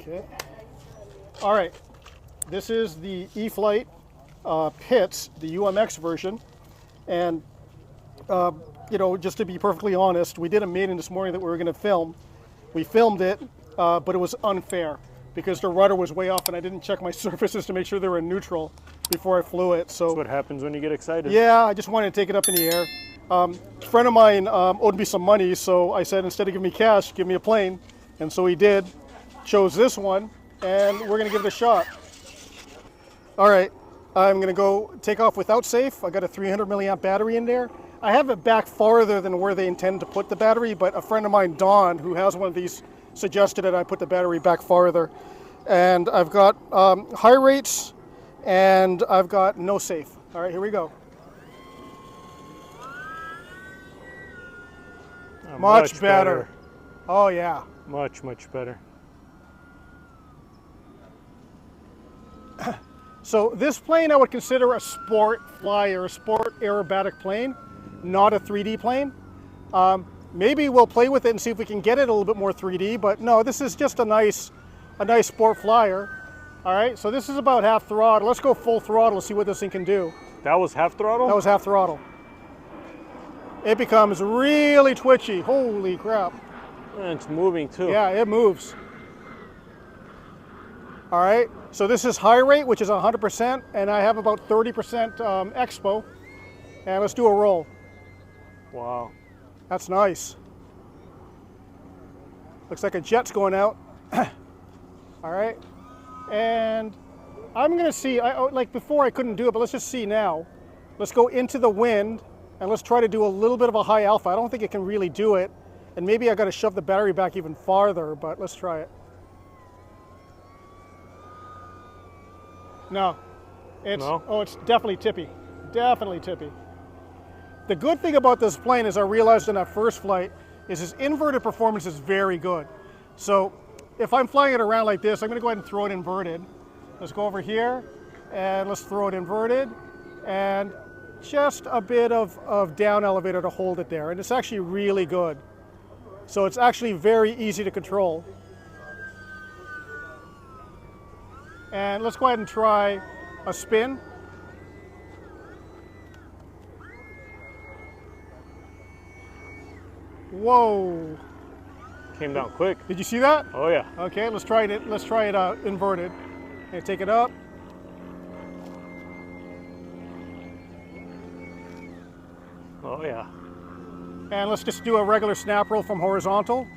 Okay. All right. This is the E-Flite Pitts, the UMX version. And, you know, just to be perfectly honest, we did a meeting this morning that we were going to film. We filmed it, but it was unfair because the rudder was way off and I didn't check my surfaces to make sure they were in neutral before I flew it. So that's what happens when you get excited. Yeah, I just wanted to take it up in the air. A friend of mine owed me some money, so I said instead of giving me cash, give me a plane. And so he did, chose this one, and we're gonna give it a shot. All right, I'm gonna go take off without safe. I got a 300 milliamp battery in there. I have it back farther than where they intend to put the battery, but a friend of mine, Don, who has one of these, suggested that I put the battery back farther. And I've got high rates, and I've got no safe. All right, here we go. Much better. Oh yeah. Much better. So this plane I would consider a sport flyer, a sport aerobatic plane, not a 3D plane. Maybe we'll play with it and see if we can get it a little bit more 3D, but no, this is just a nice sport flyer. All right, so this is about half throttle. Let's go full throttle and see what this thing can do. That was half throttle? That was half throttle. It becomes really twitchy. Holy crap. And it's moving too. Yeah, it moves. All right, so this is high rate, which is 100%, and I have about 30% expo. And let's do a roll. Wow. That's nice. Looks like a jet's going out. All right, and I'm gonna see, like before I couldn't do it, but let's just see now. Let's go into the wind and let's try to do a little bit of a high alpha. I don't think it can really do it. And maybe I gotta shove the battery back even farther, but let's try it. No, it's definitely tippy, definitely tippy. The good thing about this plane, as I realized in that first flight, is its inverted performance is very good. So if I'm flying it around like this, I'm gonna go ahead and throw it inverted. Let's go over here and let's throw it inverted and just a bit of down elevator to hold it there. And it's actually really good. So it's actually very easy to control. And let's go ahead and try a spin. Whoa. Came down quick. Did you see that? Oh yeah. Okay, let's try it. Let's try it inverted. And take it up. Oh yeah. And let's just do a regular snap roll from horizontal.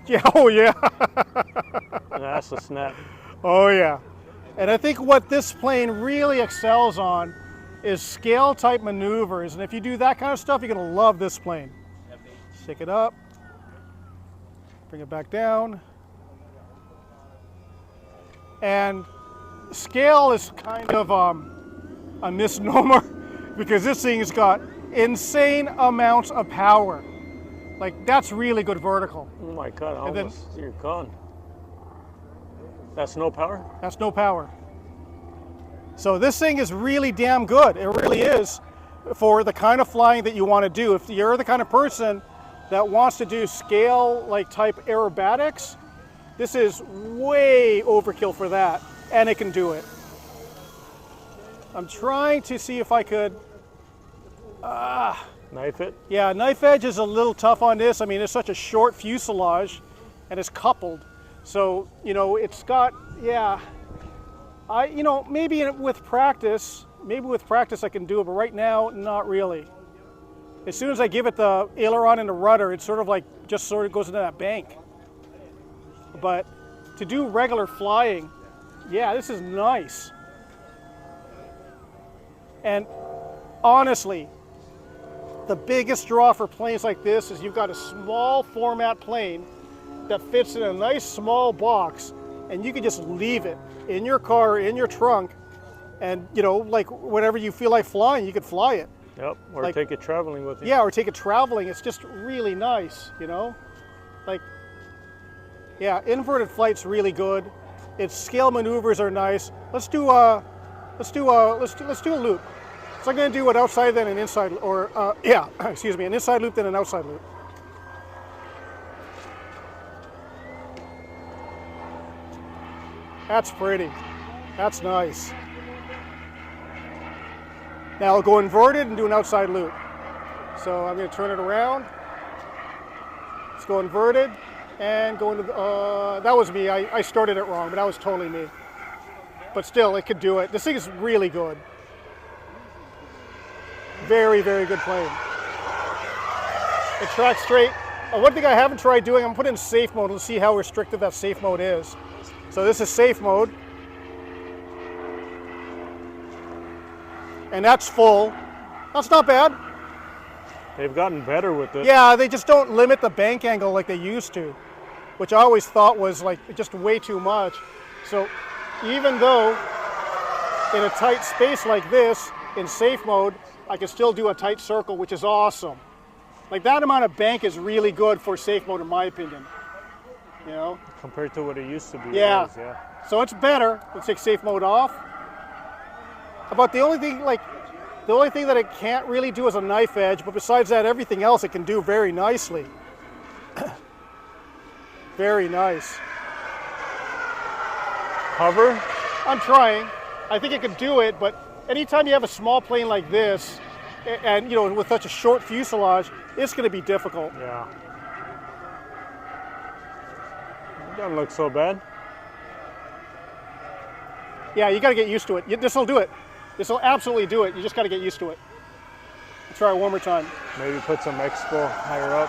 Yeah, oh yeah. That's a snap. Oh yeah. And I think what this plane really excels on is scale type maneuvers. And if you do that kind of stuff, you're gonna love this plane. Shake it up. Bring it back down. And scale is kind of a misnomer because this thing's got insane amounts of power. Like, that's really good vertical. Oh my God, you're gone. That's no power? That's no power. So this thing is really damn good. It really is for the kind of flying that you want to do. If you're the kind of person that wants to do scale like type aerobatics, this is way overkill for that, and it can do it. I'm trying to see if I could knife it? Yeah, knife edge is a little tough on this. I mean, it's such a short fuselage and it's coupled. So, you know, it's got, yeah, maybe with practice I can do it, but right now, not really. As soon as I give it the aileron and the rudder, it sort of goes into that bank. But to do regular flying, yeah, this is nice. And honestly, the biggest draw for planes like this is you've got a small format plane that fits in a nice small box, and you can just leave it in your car, in your trunk, and like whenever you feel like flying, you could fly it. Yep, or take it traveling with you. Yeah, or take it traveling. It's just really nice, Like, yeah, inverted flight's really good. Its scale maneuvers are nice. Let's do a loop. So I'm going to do an outside then an inside, or excuse me, an inside loop then an outside loop. That's pretty. That's nice. Now I'll go inverted and do an outside loop. So I'm going to turn it around. Let's go inverted and go into the, that was me. I started it wrong, but that was totally me. But still, it could do it. This thing is really good. Very, very good plane. It tracks straight. One thing I haven't tried doing, I'm putting in safe mode. Let's see how restrictive that safe mode is. So this is safe mode. And that's full. That's not bad. They've gotten better with it. Yeah, they just don't limit the bank angle like they used to, which I always thought was like just way too much. So even though in a tight space like this, in safe mode, I can still do a tight circle, which is awesome. Like that amount of bank is really good for safe mode in my opinion. You know? Compared to what it used to be. Yeah. It is, yeah. So it's better. Let's take safe mode off. About the only thing that it can't really do is a knife edge, but besides that, everything else it can do very nicely. Very nice. Hover? I'm trying. I think it can do it, but anytime you have a small plane like this, and you know, with such a short fuselage, it's going to be difficult. Yeah. It doesn't look so bad. Yeah, you got to get used to it. This will do it. This will absolutely do it. You just got to get used to it. Let's try it one more time. Maybe put some expo higher up.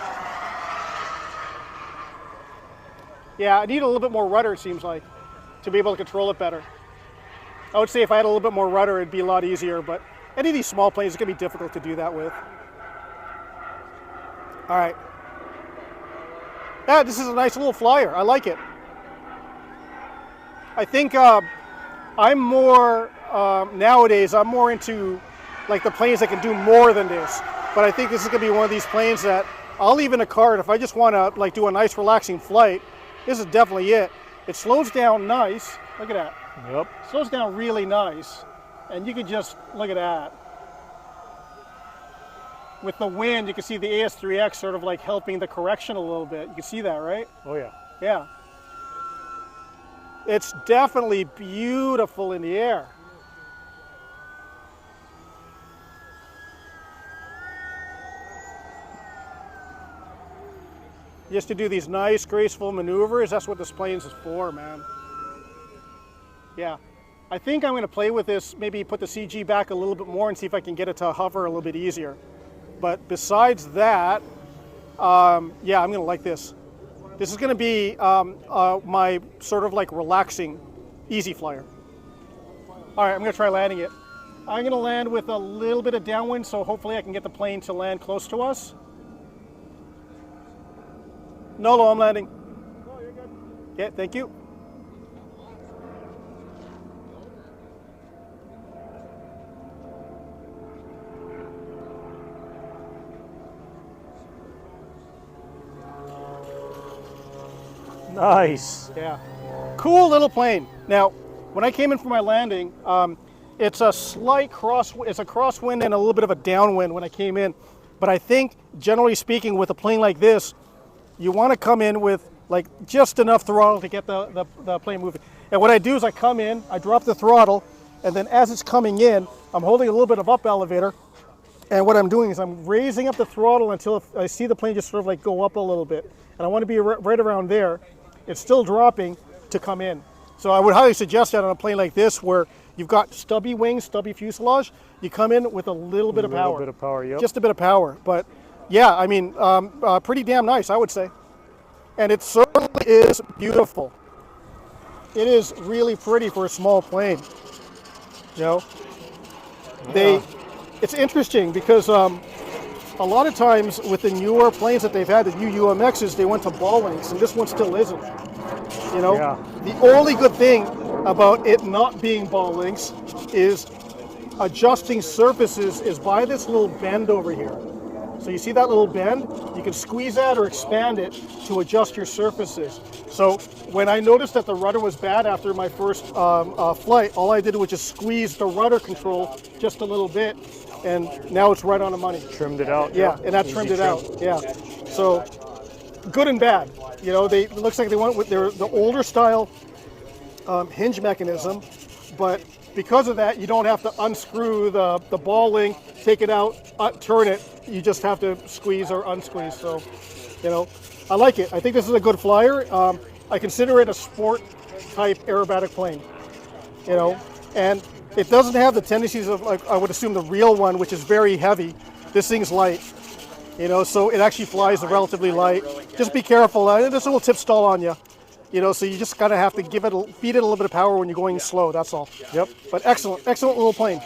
Yeah, I need a little bit more rudder, it seems like, to be able to control it better. I would say if I had a little bit more rudder, it'd be a lot easier, but any of these small planes, it's going to be difficult to do that with. All right. Yeah, this is a nice little flyer. I like it. I think I'm more, nowadays, I'm more into like the planes that can do more than this. But I think this is going to be one of these planes that I'll leave in a cart if I just want to like do a nice relaxing flight. This is definitely it. It slows down nice. Look at that. Yep. Slows down really nice. And you can just, look at that. With the wind, you can see the AS3X sort of like helping the correction a little bit. You can see that, right? Oh yeah. Yeah. It's definitely beautiful in the air. Just to do these nice, graceful maneuvers, that's what this plane is for, man. Yeah. I think I'm going to play with this, maybe put the CG back a little bit more and see if I can get it to hover a little bit easier. But besides that, yeah, I'm going to like this. This is going to be my sort of like relaxing easy flyer. All right, I'm going to try landing it. I'm going to land with a little bit of downwind, so hopefully I can get the plane to land close to us. Nolo, I'm landing. Oh, you're good. Yeah, thank you. Nice. Yeah. Cool little plane. Now, when I came in for my landing, it's a slight it's a crosswind and a little bit of a downwind when I came in. But I think, generally speaking, with a plane like this, you want to come in with like just enough throttle to get the plane moving. And what I do is I come in, I drop the throttle, and then as it's coming in, I'm holding a little bit of up elevator. And what I'm doing is I'm raising up the throttle until I see the plane just sort of like go up a little bit. And I want to be right around there. It's still dropping to come in. So I would highly suggest that on a plane like this where you've got stubby wings, stubby fuselage, you come in with a little bit of power. A little bit of power, yep. Just a bit of power. But yeah, I mean, pretty damn nice, I would say. And it certainly is beautiful. It is really pretty for a small plane. You know, Yeah. It's interesting because a lot of times with the newer planes that they've had, the new UMXs, they went to ball links, and this one still isn't. You know, Yeah. The only good thing about it not being ball links is adjusting surfaces is by this little bend over here. So you see that little bend? You can squeeze that or expand it to adjust your surfaces. So when I noticed that the rudder was bad after my first flight, all I did was just squeeze the rudder control just a little bit, and now it's right on the money. Trimmed it out. Yeah, and that Easy trimmed it trim. out. Yeah. So good and bad. You know, it looks like they went with the older style hinge mechanism, but because of that, you don't have to unscrew the ball link, take it out, turn it. You just have to squeeze or unsqueeze. So, you know, I like it. I think this is a good flyer. I consider it a sport type aerobatic plane, you know, and it doesn't have the tendencies of, like, I would assume the real one, which is very heavy. This thing's light, you know, so it actually flies relatively light. Just be careful. There's a little tip stall on you. You know, so you just kind of have to feed it a little bit of power when you're going slow. That's all. Yep. But excellent little plane.